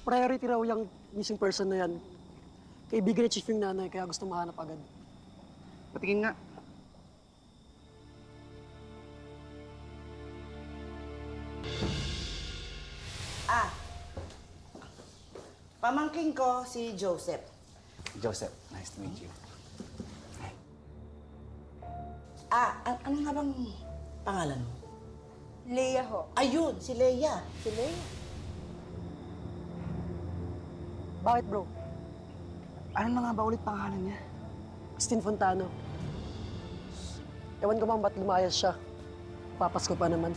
Priority raw yung missing person na yan. Kaibigan ni Chief yung nanay, kaya gusto mahanap agad. Patingin nga. Ah, pamangking ko si Joseph. Joseph, nice to meet you. Ano nga bang pangalan mo? Leia ho. Ayun, si Leia. Si Leia. Bakit, bro? Ano na nga ba ulit pangalan niya? Christine Fontano. Ewan ko bang ba't lumayas siya. Papasko pa naman.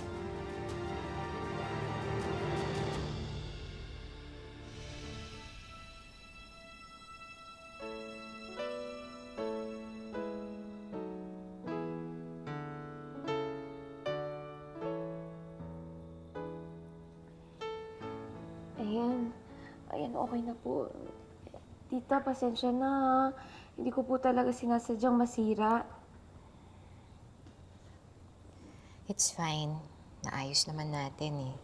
Ayan, okay na po. Tita, pasensya na ha. Hindi ko po talaga sinasadyang masira. It's fine. Naayos naman natin eh.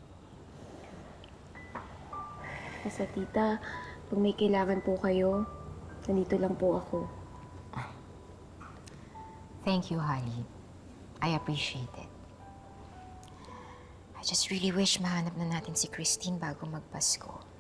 Basta tita, pag may kailangan po kayo, nandito lang po ako. Thank you, Holly. I appreciate it. I just really wish mahanap na natin si Christine bago magpasko.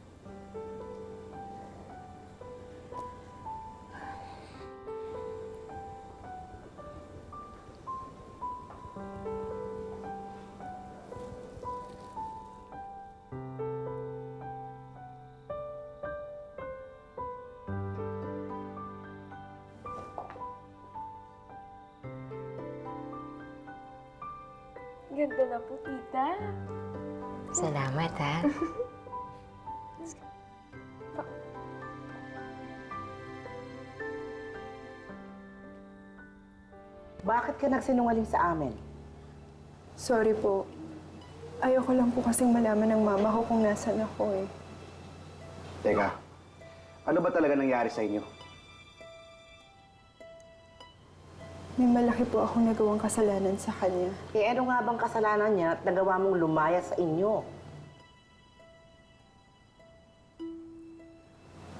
Ganda na po, tita. Salamat, ha? Bakit ka nagsinungaling sa amin? Sorry po. Ayoko lang po kasing malaman ng mama ko kung nasan ako eh. Teka, ano ba talaga nangyari sa inyo? May malaki po akong nagawang kasalanan sa kanya. Eh ano nga bang kasalanan niya at nagawa mong lumaya sa inyo?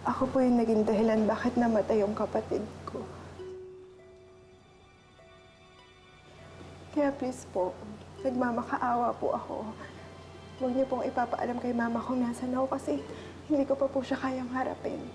Ako po yung naging dahilan bakit namatay yung kapatid ko. Kaya please po, nagmamakaawa po ako. Huwag niyo pong ipapaalam kay mama kung nasan ako kasi hindi ko pa po siya kayang harapin.